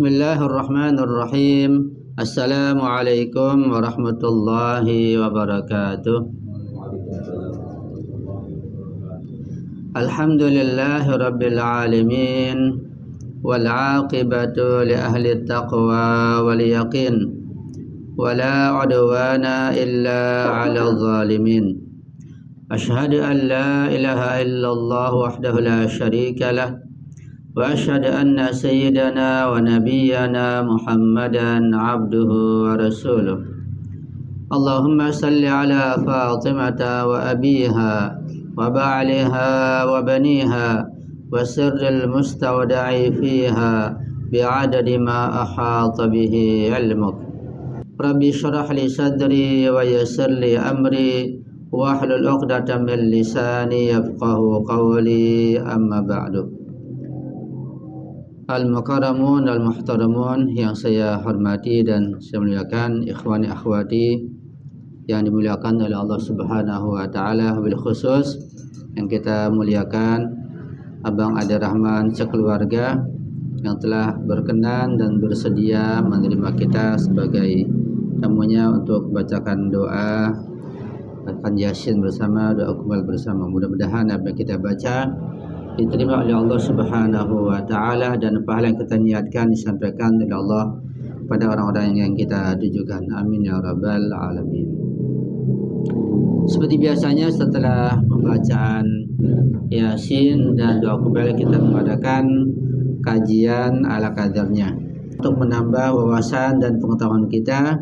Bismillahirrahmanirrahim. Assalamualaikum warahmatullahi wabarakatuh. Alhamdulillahi rabbil alamin. Wal aqibatu li ahli taqwa wal yaqin. Wala udwana illa 'alal zalimin. Asyhadu an la ilaha illallah wahdahu la syarika lah. Wa asyhadu anna sayyidana wa nabiyyana Muhammadan abduhu wa rasuluh. Allahumma salli ala Fatimata wa abiha wa ba'liha wa baniha wa sirril mustawda'i fiha bi'adadi ma ahata bihi ilmuk. Rabbi syrah li sadri wa yassir li amri wahlul 'uqdatam min lisani yafqahu qawli, amma ba'du. Al-Mukarramun al-Muhtaramun yang saya hormati dan saya muliakan, ikhwani akhwati yang dimuliakan oleh Allah Subhanahu wa taala, wabil khusus yang kita muliakan Abang Ade Rahman sekeluarga yang telah berkenan dan bersedia menerima kita sebagai tamunya untuk bacakan doa bacakan Yasin bersama, doa kumpul bersama. Mudah-mudahan apa yang kita baca diterima oleh Allah Subhanahu wa taala dan pahala yang kita niatkan disampaikan oleh Allah pada orang-orang yang kita tujukan. Amin ya rabbal alamin. Seperti biasanya setelah pembacaan Yasin dan doa kumpul kita mengadakan kajian ala kadarnya untuk menambah wawasan dan pengetahuan kita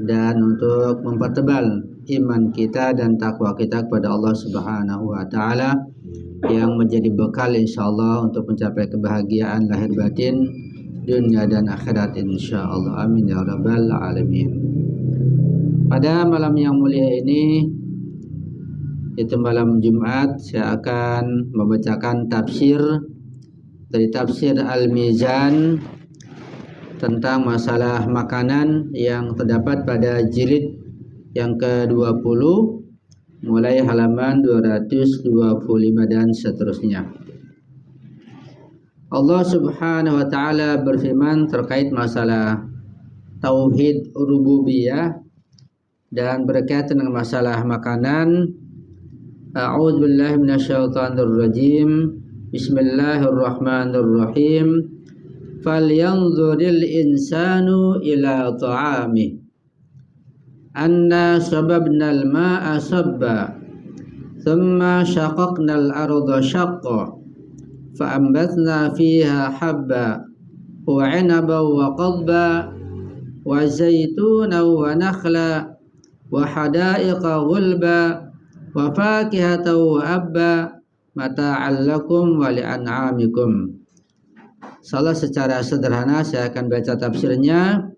dan untuk mempertebal iman kita dan takwa kita kepada Allah Subhanahu wa taala yang menjadi bekal insyaallah untuk mencapai kebahagiaan lahir batin dunia dan akhirat insyaallah. Amin ya rabbal alamin. Pada malam yang mulia ini, itu malam Jumat, saya akan membacakan tafsir dari tafsir Al-Mizan tentang masalah makanan yang terdapat pada jilid yang ke-20 mulai halaman 225 dan seterusnya. Allah Subhanahu wa taala berfirman terkait masalah tauhid rububiyah dan berkaitan dengan masalah makanan. A'udzubillahi minasyaitonirrajim. Bismillahirrahmanirrahim. Falyanzuril insanu ila ta'amih. Anna sababnal ma'a sabba thumma syaqaqnal arda syaqqa fa'ambatna fiha habba wa 'inaban wa qadba wa zaytunan wa nakhla wa hada'iqa ghulba wa fakihatan wa abba mata'an lakum wa li'an'amikum. Salah secara sederhana saya akan baca tafsirnya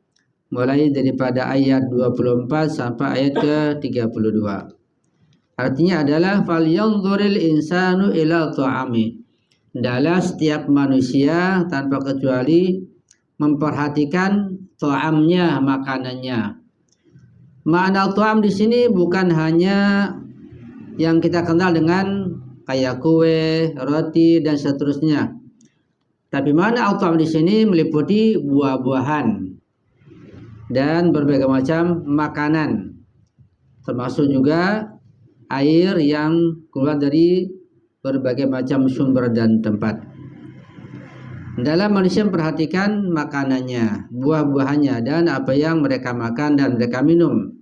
mulai daripada ayat 24 sampai ayat ke-32. Artinya adalah falyanzuril insanu ila ta'ami. Hendaklah setiap manusia tanpa kecuali memperhatikan ta'amnya, makanannya. Makna ta'am di sini bukan hanya yang kita kenal dengan kayak kue, roti dan seterusnya. Tapi makna ta'am di sini meliputi buah-buahan dan berbagai macam makanan, termasuk juga air yang keluar dari berbagai macam sumber dan tempat. Dalam manusia memperhatikan makanannya, buah-buahannya dan apa yang mereka makan dan mereka minum.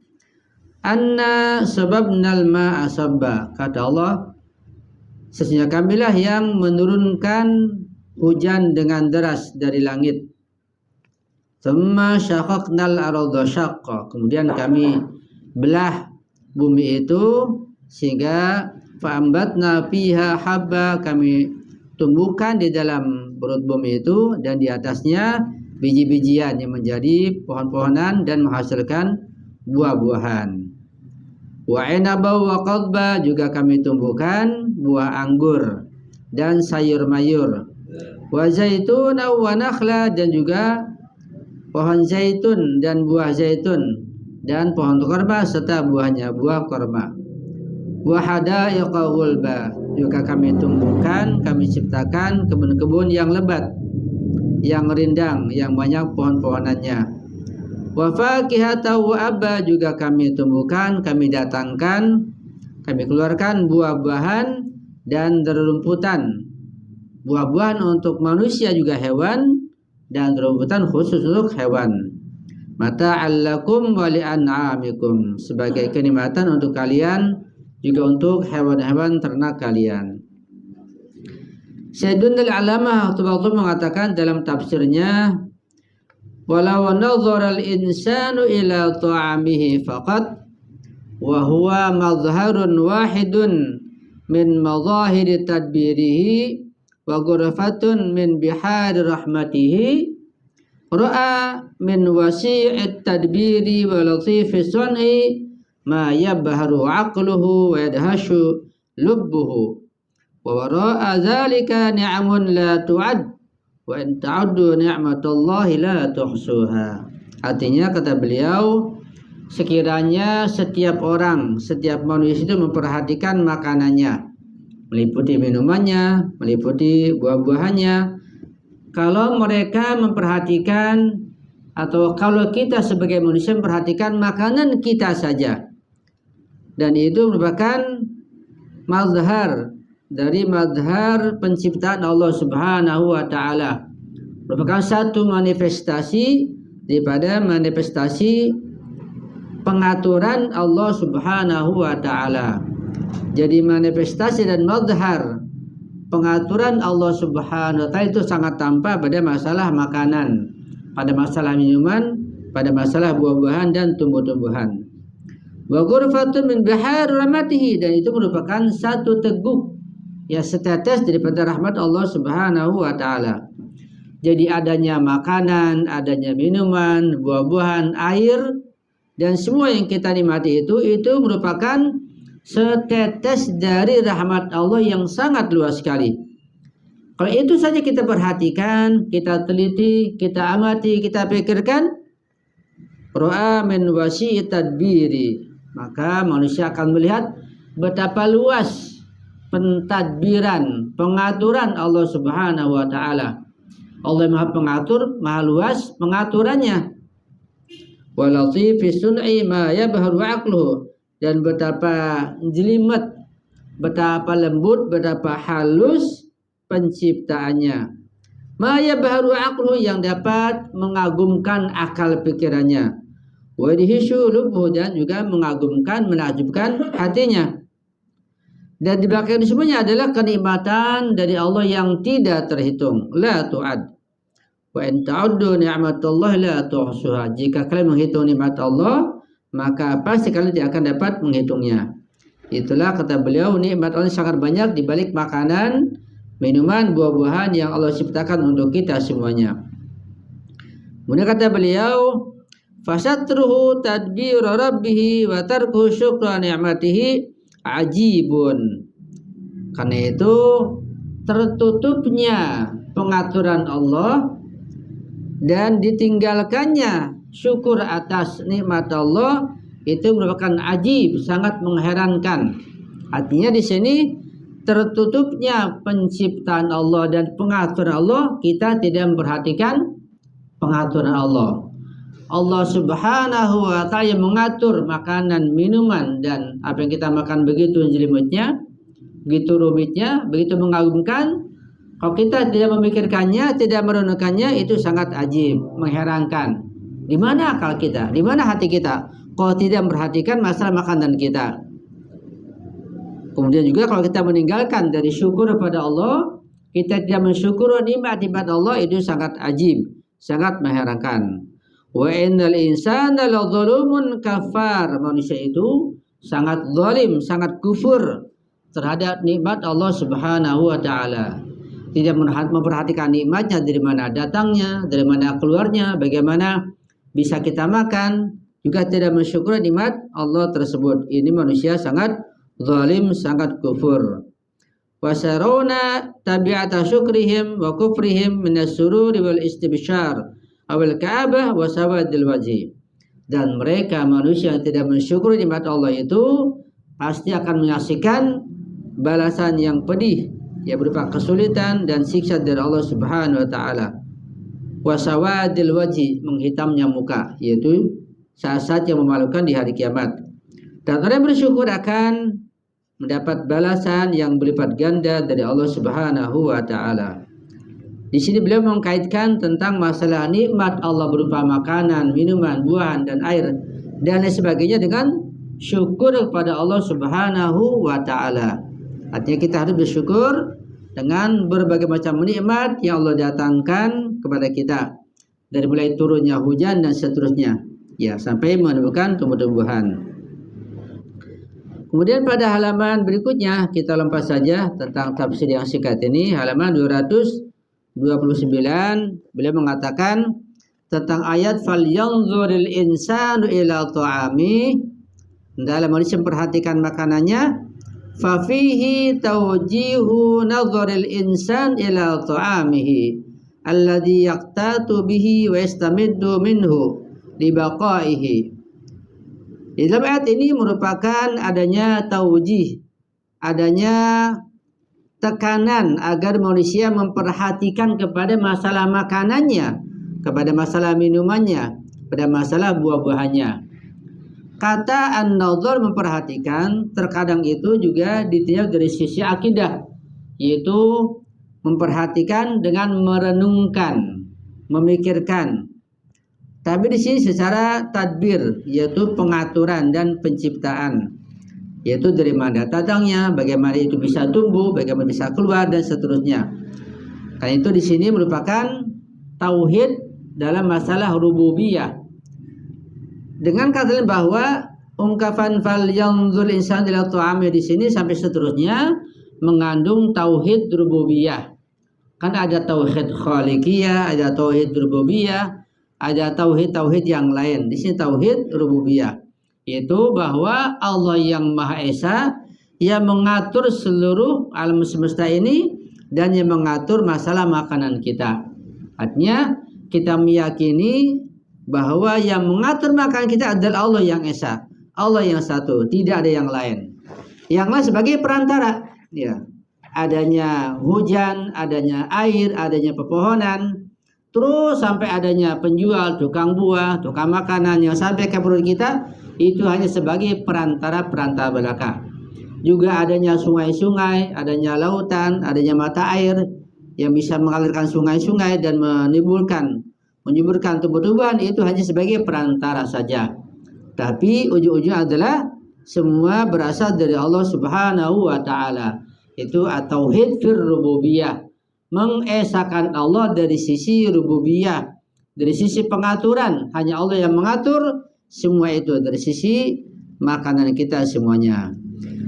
Anna sababnal ma'a sabba, kata Allah, sesungguhnya kamilah yang menurunkan hujan dengan deras dari langit. Thumma syaqaqnal arda syaqqa, kemudian kami belah bumi itu sehingga fa'ambatna fiha habba, kami tumbuhkan di dalam perut bumi itu dan di atasnya biji-bijian yang menjadi pohon-pohonan dan menghasilkan buah-buahan. Wa 'inaban wa qadba, juga kami tumbuhkan buah anggur dan sayur mayur. Wa zaitunan wa nakhla, dan juga pohon zaitun dan buah zaitun dan pohon korma serta buahnya buah korma. Wa hadaiqa ghulba, juga kami tumbuhkan, kami ciptakan kebun-kebun yang lebat. yang rindang, yang banyak pohon-pohonannya. Wa fakihata wa abba, juga kami tumbuhkan, kami datangkan, kami keluarkan buah-buahan dan rerumputan. Buah-buahan untuk manusia juga hewan, dan rerumputan khusus untuk hewan. Mata'allakum wa li'an'amikum, sebagai kenikmatan untuk kalian, juga untuk hewan-hewan ternak kalian. Sayyidun al-Alamah Tubatul mengatakan dalam tafsirnya, walau nadhara al-insanu ila ta'amihi faqat wa huwa madharun wahidun min madhahiri tadbirihi wa ghurfatun min bihari rahmatihi ra'a min wasi'it tadbiri wa latifi sun'i ma yabharu aqluhu wa yadhashu lubbuhu wa wara'a dzalika ni'amun la tu'ad wa in ta'uddu ni'matallahi la tuhsuha. Artinya, kata beliau, sekiranya setiap orang, setiap manusia itu memperhatikan makanannya, meliputi minumannya, meliputi buah-buahannya. Kalau mereka memperhatikan, atau kalau kita sebagai manusia memperhatikan makanan kita saja, dan itu merupakan mazhar dari mazhar penciptaan Allah Subhanahu wa Ta'ala, merupakan satu manifestasi daripada manifestasi pengaturan Allah Subhanahu wa Ta'ala. Jadi manifestasi dan mazhar pengaturan Allah Subhanahu wa Ta'ala itu sangat tampak pada masalah makanan, pada masalah minuman, pada masalah buah-buahan dan tumbuh-tumbuhan. Wa ghurfatun min bihar rahmatihi, dan itu merupakan satu teguk, ya, setetes daripada rahmat Allah Subhanahu wa Ta'ala. Jadi adanya makanan, adanya minuman, buah-buahan, air, dan semua yang kita nikmati itu merupakan setetes dari rahmat Allah yang sangat luas sekali. Kalau itu saja kita perhatikan, kita teliti, kita amati, kita pikirkan, ra'a min wasi'i tadbiri, maka manusia akan melihat betapa luas pentadbiran, pengaturan Allah Subhanahu wa Ta'ala. Allah Maha Pengatur, Maha luas pengaturannya. Wa latifi sun'i ma yabharu aqluhu, dan betapa jelimet, betapa lembut, betapa halus penciptaannya. Ma yabharu aqluhu, yang dapat mengagumkan akal pikirannya. Wa yadhishu lubbuhu, dan juga mengagumkan, menakjubkan hatinya. Dan di belakang semuanya adalah kenikmatan dari Allah yang tidak terhitung, la tu'ad. Wa in ta'uddu ni'matallahi la tuhsuha, jika kalian menghitung nikmat Allah, maka pasti kalian tidak akan dapat menghitungnya. Itulah, kata beliau, nikmat Allah sangat banyak di balik makanan, minuman, buah-buahan yang Allah ciptakan untuk kita semuanya. Kemudian kata beliau, fasatruhu tadbir rabbih wa tarkuhu syukra ni'matihi ajibun. Karena itu tertutupnya pengaturan Allah dan ditinggalkannya syukur atas nikmat Allah itu merupakan ajib, sangat mengherankan. Artinya di sini tertutupnya penciptaan Allah dan pengaturan Allah, kita tidak memperhatikan pengaturan Allah. Allah Subhanahu wa Ta'ala yang mengatur makanan, minuman, dan apa yang kita makan begitu jelimetnya, begitu rumitnya, begitu mengagumkan. Kalau kita tidak memikirkannya, tidak merenungkannya, itu sangat ajib, mengherankan. Di mana akal kita? Di mana hati kita? Kalau tidak memperhatikan masalah makanan kita. Kemudian juga kalau kita meninggalkan dari syukur kepada Allah, kita tidak mensyukur nikmat-nikmat Allah, itu sangat ajib, sangat mengherankan. Wa innal insana ladzalumun kafar, manusia itu sangat zalim, sangat kufur terhadap nikmat Allah Subhanahu wa Ta'ala. Tidak memperhatikan nikmatnya, dari mana datangnya, dari mana keluarnya, bagaimana bisa kita makan, juga tidak mensyukuri nikmat Allah tersebut. Ini manusia sangat zalim, sangat kufur. Wasaruna tabi'ata syukrihim wa kufrihim minas sururi wal istibsyar awal ka'abah wa sawadil wajih. Dan mereka manusia yang tidak mensyukuri nikmat Allah itu pasti akan menyaksikan balasan yang pedih, ya, berupa kesulitan dan siksa dari Allah Subhanahu wa Ta'ala. wasawadil wajhi, menghitamnya muka, yaitu saat-saat yang memalukan di hari kiamat. Dan orang bersyukur akan mendapat balasan yang berlipat ganda dari Allah Subhanahu wa taala. Di sini beliau mengkaitkan tentang masalah nikmat Allah berupa makanan, minuman, buahan dan air dan lain sebagainya dengan syukur kepada Allah Subhanahu wa taala. Artinya kita harus bersyukur dengan berbagai macam nikmat yang Allah datangkan kepada kita, dari mulai turunnya hujan dan seterusnya, ya, sampai menemukan tumbuh-tumbuhan. Kemudian pada halaman berikutnya kita lompat saja tentang tafsir yang singkat ini, halaman 229, beliau mengatakan tentang ayat falyanzuril insanu ila ta'ami, dalam manusia memperhatikan makanannya, fa fihi tawjihu nadharil insan ila ta'amihi alladhi yaqtatu bihi wa yastamiddu minhu li baqaihi. Di dalam ayat ini merupakan adanya taujih, adanya tekanan agar manusia memperhatikan kepada masalah makanannya, kepada masalah minumannya, pada masalah buah-buahannya. Kata an-nadhar memperhatikan terkadang itu juga ditinjau dari sisi akidah, yaitu memperhatikan dengan merenungkan, memikirkan. Tapi di sini secara tadbir, yaitu pengaturan dan penciptaan, yaitu dari mana datangnya, bagaimana itu bisa tumbuh, bagaimana bisa keluar dan seterusnya. Karena itu di sini merupakan tauhid dalam masalah rububiyah. Dengan kata lain bahwa ungkapan fal yanzur insan ila ta'ami di sini sampai seterusnya mengandung tauhid rububiyah. Kan ada tauhid khaliqiyah, ada tauhid rububiyah, ada tauhid yang lain. Di sini tauhid rububiyah, yaitu bahwa Allah yang Maha Esa yang mengatur seluruh alam semesta ini dan yang mengatur masalah makanan kita. Artinya kita meyakini bahwa yang mengatur makanan kita adalah Allah yang Esa, Allah yang satu, tidak ada yang lain. Yang lain sebagai perantara, ya. Adanya hujan, adanya air, adanya pepohonan, terus sampai adanya penjual, tukang buah, tukang makanan yang sampai ke perut kita, itu hanya sebagai perantara belaka. Juga adanya sungai-sungai, adanya lautan, adanya mata air yang bisa mengalirkan sungai-sungai dan menyuburkan tumbuh-tumbuhan, itu hanya sebagai perantara saja. Tapi ujung-ujungnya adalah semua berasal dari Allah Subhanahu wa taala. Itu at-tauhid fir rububiyah, mengesakan Allah dari sisi rububiyah, dari sisi pengaturan, hanya Allah yang mengatur semua itu, dari sisi makanan kita semuanya.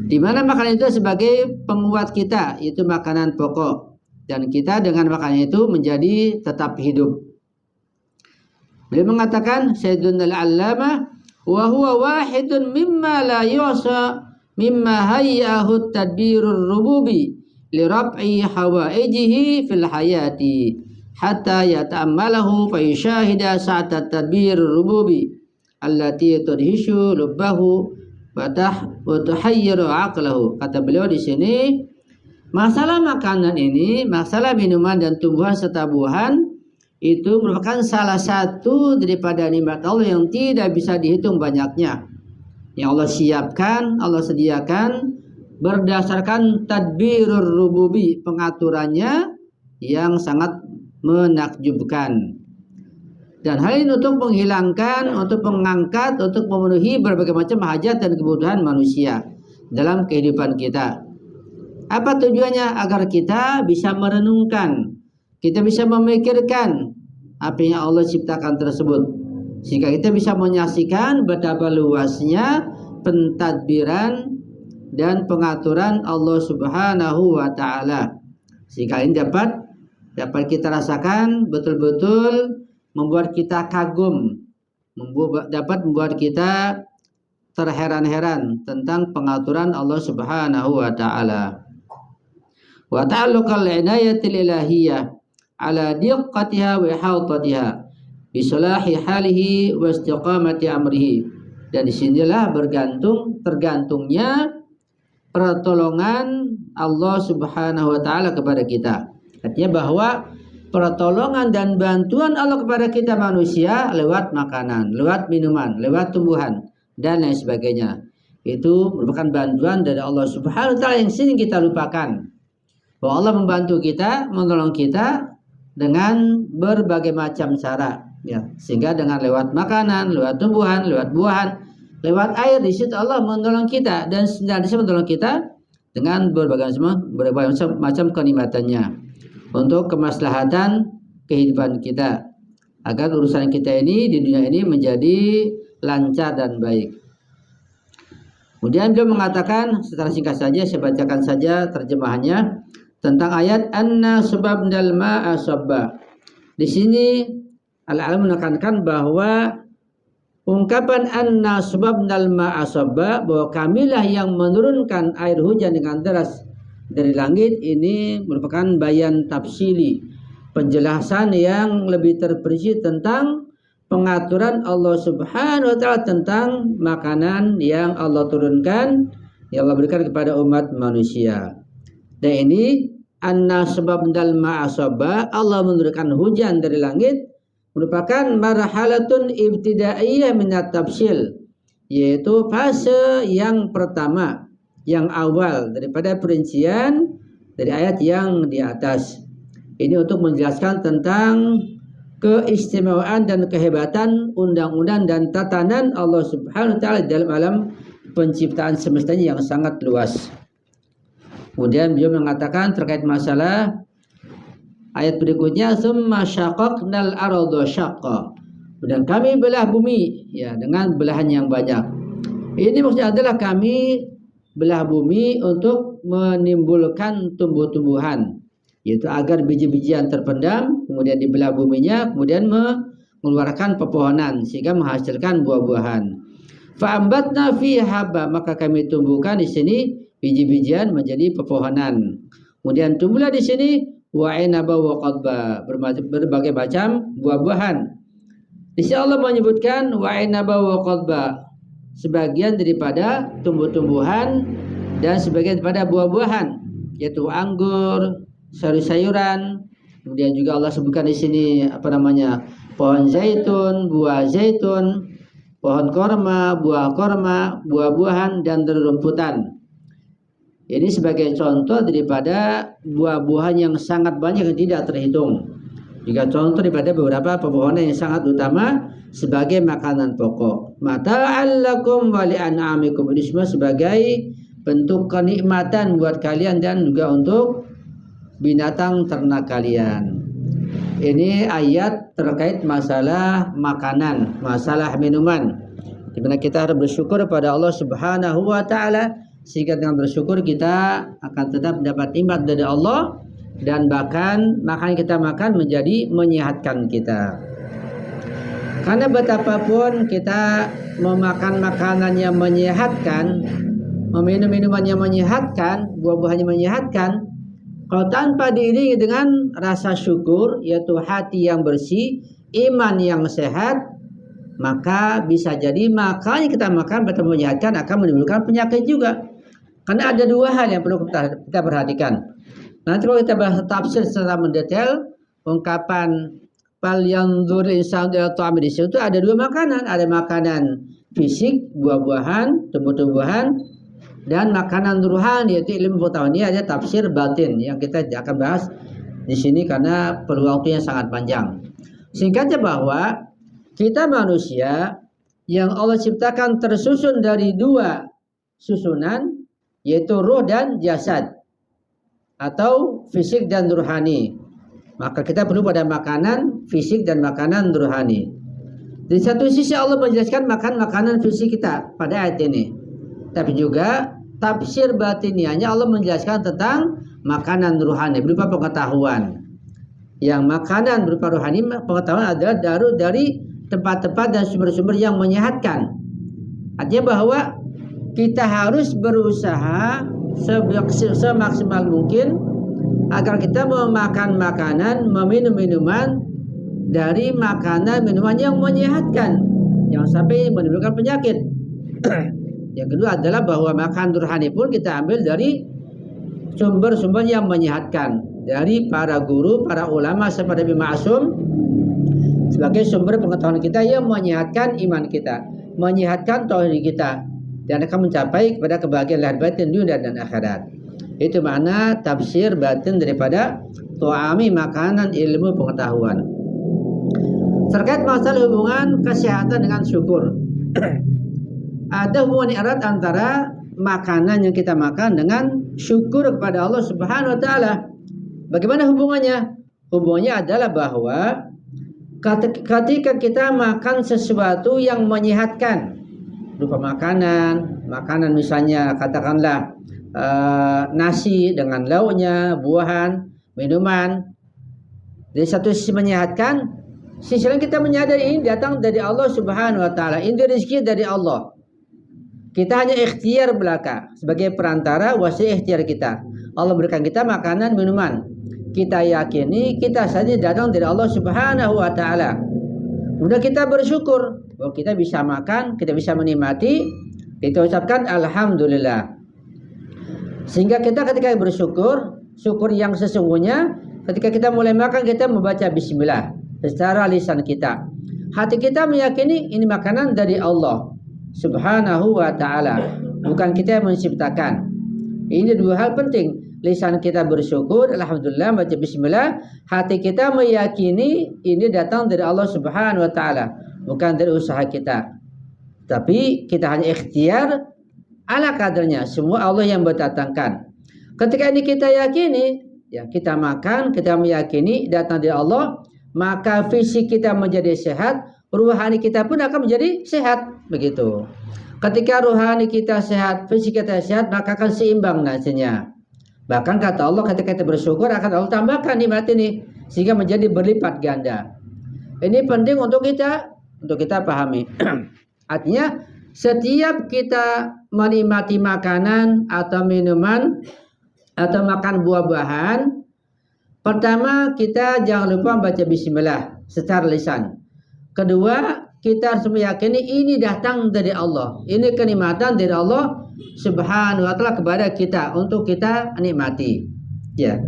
Di mana makanan itu sebagai penguat kita, itu makanan pokok, dan kita dengan makanan itu menjadi tetap hidup. Beliau mengatakan Sayyidun al-Allamah, wa huwa wahidun mimma la yusa mimma hayyahu tadbirur rububi li rab'i hawaijihi fil hayati hatta yata'ammalahu fa yushahida sa'at tadbir rububi allati tudhishu lubbahu wa tuhayyiru aqlahu. Kata beliau di sini, masalah makanan ini, masalah minuman dan tumbuhan serta buahan itu merupakan salah satu daripada nikmat Allah yang tidak bisa dihitung banyaknya, yang Allah siapkan, Allah sediakan berdasarkan tadbirur rububi, pengaturannya yang sangat menakjubkan. Dan hal ini untuk menghilangkan, untuk mengangkat, untuk memenuhi berbagai macam hajat dan kebutuhan manusia dalam kehidupan kita. Apa tujuannya? Agar kita bisa merenungkan, kita bisa memikirkan apa yang Allah ciptakan tersebut, sehingga kita bisa menyaksikan betapa luasnya pentadbiran dan pengaturan Allah Subhanahu wa taala, sehingga ini dapat kita rasakan betul-betul, membuat kita kagum, dapat membuat kita terheran-heran tentang pengaturan Allah Subhanahu wa taala. Wa ta'alluqal inayatil ilahiyah ala diqqatiha wa ihatatiha bi salahi halihi wa istiqamati amrihi. Dan disinilah tergantungnya pertolongan Allah Subhanahu wa taala kepada kita. Artinya bahwa pertolongan dan bantuan Allah kepada kita manusia lewat makanan, lewat minuman, lewat tumbuhan dan lain sebagainya. Itu merupakan bantuan dari Allah Subhanahu wa taala yang sering kita lupakan. Bahwa Allah membantu kita, menolong kita dengan berbagai macam cara, ya. Sehingga dengan lewat makanan, lewat tumbuhan, lewat buahan, lewat air, di situ Allah menolong kita, dan di situ menolong kita dengan berbagai macam kenikmatannya untuk kemaslahatan kehidupan kita, agar urusan kita ini di dunia ini menjadi lancar dan baik. Kemudian beliau mengatakan, secara singkat saja saya bacakan saja terjemahannya tentang ayat anna subabnal ma'a sabba. Di sini al-alim menekankan bahwa ungkapan anna subabnal ma'a sabba, bahwa kamilah yang menurunkan air hujan dengan deras dari langit, ini merupakan bayan tafsili, penjelasan yang lebih terperinci tentang pengaturan Allah Subhanahu wa taala tentang makanan yang Allah turunkan, yang Allah berikan kepada umat manusia. Dan ini anna sababnal ma'a sabba, Allah menurunkan hujan dari langit, merupakan marhalatun ibtidaiyah minat tafsil, yaitu fase yang pertama, yang awal daripada perincian dari ayat yang di atas. Ini untuk menjelaskan tentang keistimewaan dan kehebatan undang-undang dan tatanan Allah Subhanahu wa taala dalam alam penciptaan semestanya yang sangat luas. Kemudian beliau mengatakan terkait masalah ayat berikutnya, summa syaqaqnal arda syaqqa, dan kami belah bumi, ya, dengan belahan yang banyak. Ini maksudnya adalah kami belah bumi untuk menimbulkan tumbuh-tumbuhan, yaitu agar biji-bijian terpendam, kemudian dibelah buminya, kemudian mengeluarkan pepohonan sehingga menghasilkan buah-buahan. Fa'ambatna fiha habba, maka kami tumbuhkan di sini biji-bijian menjadi pepohonan. Kemudian tumbuhlah di sini wa'inaba wa qadba, berbagai macam buah-buahan. Di sini Allah menyebutkan wa'inaba wa qadba, sebagian daripada tumbuh-tumbuhan dan sebagian daripada buah-buahan, yaitu anggur, sayur-sayuran. Kemudian juga Allah sebutkan di sini pohon zaitun, buah zaitun, pohon korma, buah korma, buah-buahan dan rumputan. Ini sebagai contoh daripada buah-buahan yang sangat banyak yang tidak terhitung. Juga contoh daripada beberapa pepohonan yang sangat utama sebagai makanan pokok. Mata'allakum wa li'an'amikum, ini semua sebagai bentuk kenikmatan buat kalian dan juga untuk binatang ternak kalian. Ini ayat terkait masalah makanan, masalah minuman, di mana kita harus bersyukur kepada Allah Subhanahu wa taala, sehingga dengan bersyukur kita akan tetap mendapat nikmat dari Allah, dan bahkan makanan kita makan menjadi menyehatkan kita. Karena betapapun kita memakan makanan yang menyehatkan, meminum minuman yang menyehatkan, buah-buahan yang menyehatkan, kalau tanpa diiringi dengan rasa syukur, yaitu hati yang bersih, iman yang sehat, maka bisa jadi makanan yang kita makan betul menyehatkan akan menimbulkan penyakit juga. Karena ada dua hal yang perlu kita perhatikan. Nanti kalau kita bahas tafsir secara mendetail, ungkapan fal yanzur insanu ila ta'ami, itu ada dua makanan, ada makanan fisik, buah-buahan, tumbuh-tumbuhan, dan makanan ruhani, yaitu ilmu pengetahuan. Ini ada tafsir batin yang kita akan bahas di sini karena perlu waktunya sangat panjang. Singkatnya bahwa kita manusia yang Allah ciptakan tersusun dari dua susunan, yaitu ruh dan jasad, atau fisik dan ruhani. Maka kita perlu pada makanan fisik dan makanan ruhani. Di satu sisi Allah menjelaskan makan makanan fisik kita pada ayat ini, tapi juga tafsir batiniahnya Allah menjelaskan tentang makanan ruhani berupa pengetahuan. Yang makanan berupa ruhani, pengetahuan adalah dari tempat-tempat dan sumber-sumber yang menyehatkan. Artinya bahwa kita harus berusaha semaksimal mungkin agar kita memakan makanan, meminum minuman dari makanan minuman yang menyehatkan, jangan sampai menimbulkan penyakit. Yang kedua adalah bahwa makan rohani pun kita ambil dari sumber-sumber yang menyehatkan. dari para guru, para ulama seperti Nabi Ma'sum sebagai sumber pengetahuan kita yang menyehatkan iman kita, menyehatkan tauhid kita, dan akan mencapai kepada kebahagiaan lahir batin dunia dan akhirat. Itu makna tafsir batin daripada tu'ami, makanan, ilmu, pengetahuan. Terkait masalah hubungan kesehatan dengan syukur. Ada hubungan erat antara makanan yang kita makan dengan syukur kepada Allah Subhanahu wa taala. Bagaimana hubungannya? Hubungannya adalah bahwa ketika kita makan sesuatu yang menyehatkan, berupa makanan misalnya katakanlah nasi dengan lauknya, buahan, minuman, dari satu sisi menyehatkan, sisi lain kita menyadari ini datang dari Allah Subhanahu wa taala, ini rezeki dari Allah. Kita hanya ikhtiar belaka sebagai perantara, wasilah ikhtiar kita. Allah berikan kita makanan, minuman. Kita yakini kita saja datang dari Allah Subhanahu wa taala. Kemudian kita bersyukur bahwa kita bisa makan, kita bisa menikmati, kita ucapkan alhamdulillah. Sehingga kita ketika bersyukur, syukur yang sesungguhnya, ketika kita mulai makan kita membaca bismillah secara lisan kita. Hati kita meyakini ini makanan dari Allah Subhanahu wa ta'ala, bukan kita yang menciptakan. Ini dua hal penting. Lisan kita bersyukur, alhamdulillah, baca bismillah. Hati kita meyakini ini datang dari Allah Subhanahu wa ta'ala, bukan dari usaha kita. Tapi kita hanya ikhtiar ala kadarnya. Semua Allah yang berdatangkan. Ketika ini kita yakini, ya kita makan, kita meyakini datang dari Allah, maka fisik kita menjadi sehat, ruhani kita pun akan menjadi sehat. Begitu. Ketika rohani kita sehat, fisik kita sehat, maka akan seimbang nasinya. Bahkan kata Allah, ketika kita bersyukur akan Allah tambahkan nikmat ini sehingga menjadi berlipat ganda. Ini penting untuk kita pahami. Artinya setiap kita menikmati makanan atau minuman atau makan buah-buahan, pertama kita jangan lupa baca bismillah secara lisan. Kedua, kita harus meyakini ini datang dari Allah. Ini kenikmatan dari Allah Subhanahu wa ta'ala kepada kita untuk kita nikmati. Ya.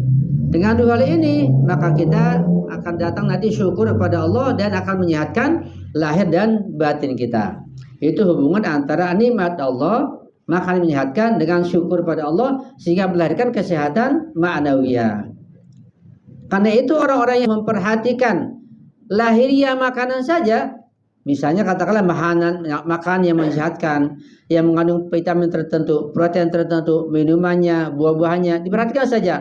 Dengan dua hal ini, maka kita akan datang nanti syukur kepada Allah dan akan menyehatkan lahir dan batin kita. Itu hubungan antara nikmat Allah, maka menyehatkan, dengan syukur pada Allah sehingga melahirkan kesehatan ma'nawiyah. Karena itu orang-orang yang memperhatikan lahiriah makanan saja, misalnya katakanlah makanan yang menyehatkan, yang mengandung vitamin tertentu, protein tertentu, minumannya, buah-buahannya, diperhatikan saja.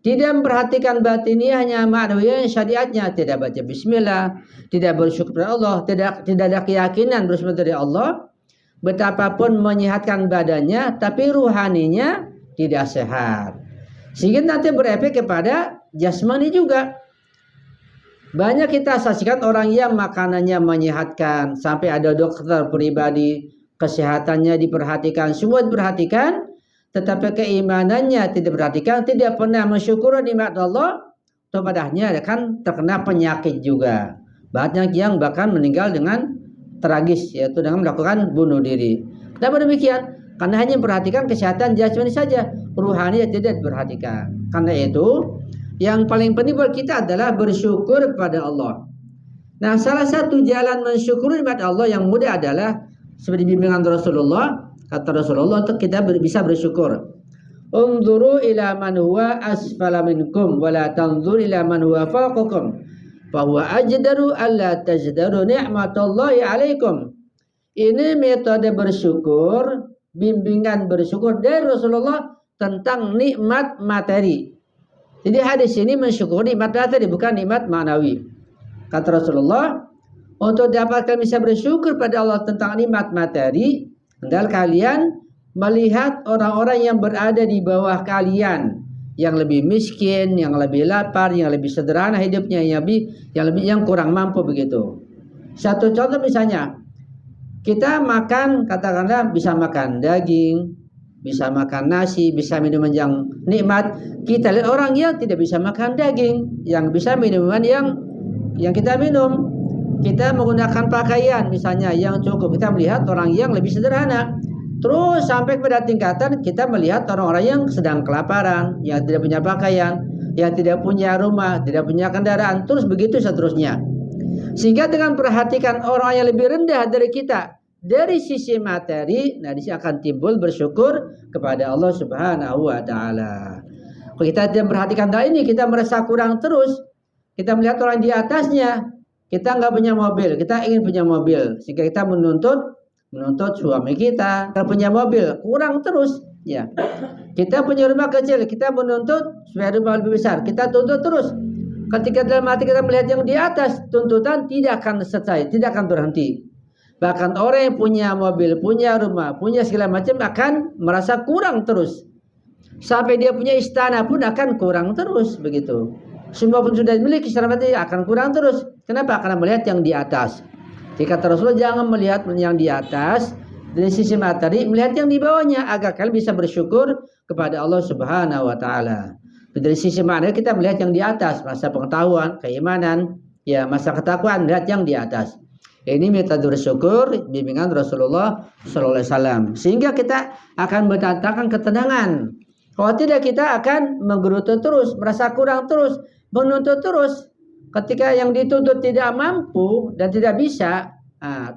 Tidak memperhatikan batiniahnya, ma'nawiyahnya, syariatnya, tidak baca bismillah, tidak bersyukur kepada Allah, tidak ada keyakinan bersumber dari Allah, betapapun menyehatkan badannya, tapi ruhaninya tidak sehat. Sehingga nanti berefek kepada jasmani juga. Banyak kita saksikan orang yang makanannya menyehatkan, sampai ada dokter pribadi, kesehatannya diperhatikan, semua diperhatikan, tetapi keimanannya tidak diperhatikan, tidak pernah mensyukuri nikmat Allah, atau padahnya akan terkena penyakit juga. Banyak yang bahkan meninggal dengan tragis, yaitu dengan melakukan bunuh diri. Kenapa demikian? Karena hanya memperhatikan kesehatan jasmani saja, ruhani tidak diperhatikan. Karena itu yang paling penting buat kita adalah bersyukur kepada Allah. Nah, salah satu jalan mensyukuri nikmat Allah yang mudah adalah seperti bimbingan Rasulullah. Kata Rasulullah untuk kita bisa bersyukur. Unzuru ila man huwa asfala minkum wa la tanzuru ila man huwa fawqakum fa huwa ajdaru alla tajdaru ni'matallahi 'alaikum. Ini metode bersyukur, bimbingan bersyukur dari Rasulullah tentang nikmat materi. Jadi hadis ini mensyukuri nikmat materi, bukan nikmat ma'nawi. Kata Rasulullah, untuk dapatkan bisa bersyukur pada Allah tentang nikmat materi, hendaklah kalian melihat orang-orang yang berada di bawah kalian, yang lebih miskin, yang lebih lapar, yang lebih sederhana hidupnya, yang kurang mampu begitu. Satu contoh misalnya, kita makan, katakanlah bisa makan daging, bisa makan nasi, bisa minuman yang nikmat. Kita lihat orang yang tidak bisa makan daging, yang bisa minuman yang kita minum. Kita menggunakan pakaian misalnya yang cukup. Kita melihat orang yang lebih sederhana. Terus sampai pada tingkatan kita melihat orang-orang yang sedang kelaparan, yang tidak punya pakaian, yang tidak punya rumah, tidak punya kendaraan, terus begitu seterusnya. Sehingga dengan perhatikan orang yang lebih rendah dari kita dari sisi materi, nah di sini akan timbul bersyukur kepada Allah Subhanahu wa taala. Kalau kita tidak perhatikan hal ini, kita merasa kurang terus. Kita melihat orang di atasnya, kita nggak punya mobil, kita ingin punya mobil, sehingga kita menuntut suami kita. Kalau punya mobil, kurang terus, ya. Kita punya rumah kecil, kita menuntut supaya rumah lebih besar, kita tuntut terus. Ketika dalam hati kita melihat yang di atas, tuntutan tidak akan selesai, tidak akan berhenti. Bahkan orang yang punya mobil, punya rumah, punya segala macam akan merasa kurang terus. Sampai dia punya istana pun akan kurang terus, begitu. Semua pun sudah dimiliki secara materi akan kurang terus. Kenapa? Karena melihat yang di atas. Jika Rasulullah jangan melihat yang di atas dari sisi materi, melihat yang di bawahnya agar kalian bisa bersyukur kepada Allah Subhanahu wa taala. Dari sisi mana kita melihat yang di atas, masa pengetahuan, keimanan, ya masa ketakwaan, melihat yang di atas. Ini metode bersyukur bimbingan Rasulullah sallallahu alaihi wasallam. Sehingga kita akan mendatangkan ketenangan. Kalau tidak kita akan menggerutu terus, merasa kurang terus, menuntut terus. Ketika yang dituntut tidak mampu dan tidak bisa,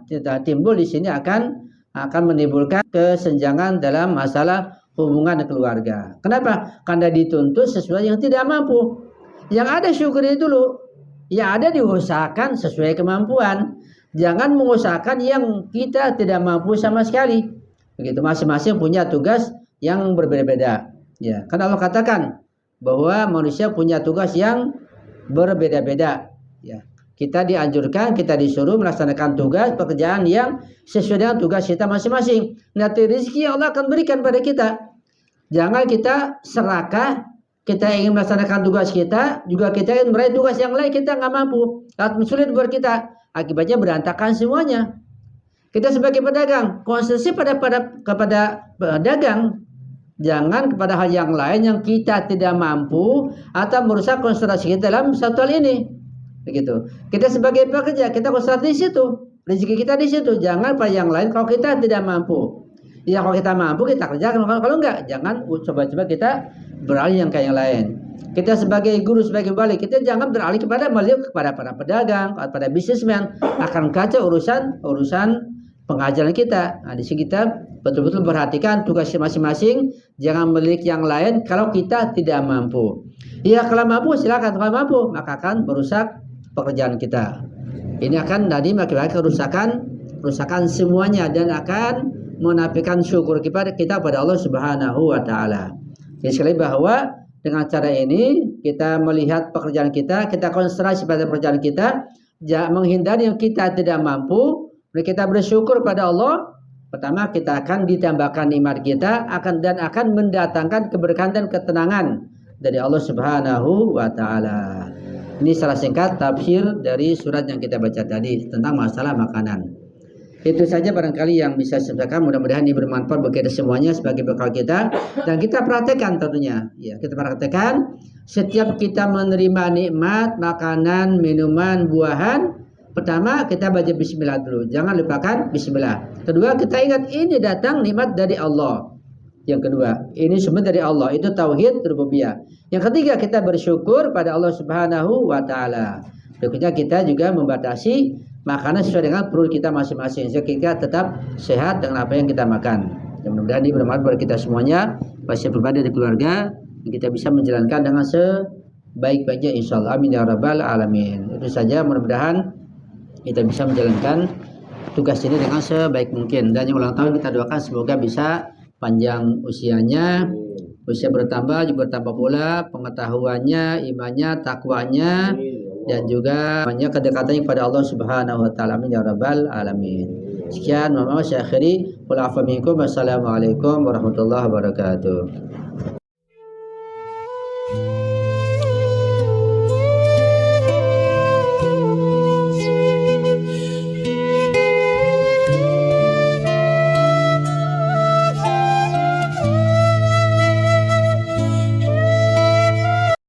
tidak timbul di sini akan menimbulkan kesenjangan dalam masalah hubungan keluarga. Kenapa? Karena dituntut sesuai yang tidak mampu. Yang ada syukuri dulu. Yang ada diusahakan sesuai kemampuan. Jangan mengusahakan yang kita tidak mampu sama sekali. Begitu, masing-masing punya tugas yang berbeda-beda. Ya, karena Allah katakan bahwa manusia punya tugas yang berbeda-beda. Ya, kita dianjurkan, kita disuruh melaksanakan tugas pekerjaan yang sesuai dengan tugas kita masing-masing. Nanti rezeki Allah akan berikan pada kita. Jangan kita serakah, kita ingin melaksanakan tugas kita, juga kita ingin meraih tugas yang lain, kita nggak mampu. Akan sulit buat kita. Akibatnya berantakan semuanya. Kita sebagai pedagang, konsentrasi kepada pedagang, jangan kepada hal yang lain yang kita tidak mampu atau merusak konsentrasi kita dalam satu hal ini. Begitu. Kita sebagai pekerja, kita konsentrasi di situ, rezeki kita di situ. Jangan pada yang lain kalau kita tidak mampu. Ya kalau kita mampu kita kerjakan, kalau enggak jangan coba-coba kita beralih yang kayak yang lain. Kita sebagai guru, sebagai wali, kita jangan beralih kepada para pedagang, kepada bisnismen, akan kacau urusan pengajaran kita. Nah, di sini kita betul-betul perhatikan tugas masing-masing, jangan milik yang lain kalau kita tidak mampu. Ya kalau mampu silakan, kalau mampu maka akan merusak pekerjaan kita. Ini akan tadi mengakibatkan kerusakan semuanya dan akan menafikan syukur kita pada Allah Subhanahu wa taala. Jadi sekali bahwa dengan cara ini kita melihat pekerjaan kita konsentrasi pada pekerjaan kita, menghindari yang kita tidak mampu, kita bersyukur pada Allah. Pertama kita akan ditambahkan nikmat kita akan mendatangkan keberkahan dan ketenangan dari Allah Subhanahu wa taala. Ini secara singkat tafsir dari surat yang kita baca tadi tentang masalah makanan. Itu saja barangkali yang bisa saya sampaikan, mudah-mudahan ini bermanfaat bagi kita semuanya sebagai bekal kita dan kita praktekkan tentunya. Ya, kita praktekkan setiap kita menerima nikmat, makanan, minuman, buahan, pertama kita baca bismillah dulu. Jangan lupakan bismillah. Kedua, kita ingat ini datang nikmat dari Allah. Yang kedua, ini semua dari Allah. Itu tauhid rububiyah. Yang ketiga, kita bersyukur pada Allah Subhanahu wa taala. Berikutnya kita juga membatasi makanan sesuai dengan perut kita masing-masing sehingga kita tetap sehat dengan apa yang kita makan. Mudah-mudahan ini bermanfaat bagi kita semuanya, bagi pribadi dan keluarga, kita bisa menjalankan dengan sebaik-baiknya insyaallah. Amin ya rabbal alamin. Itu saja, mudah-mudahan kita bisa menjalankan tugas ini dengan sebaik mungkin. Dan yang ulang tahun kita doakan semoga bisa panjang usianya, usia bertambah pula pengetahuannya, imannya, takwanya, dan juga banyak kedekatannya kepada Allah Subhanahu wa taala. Amin ya rabbal alamin. Sekian, mohon maaf saya akhiri. Wassalamualaikum warahmatullahi wabarakatuh.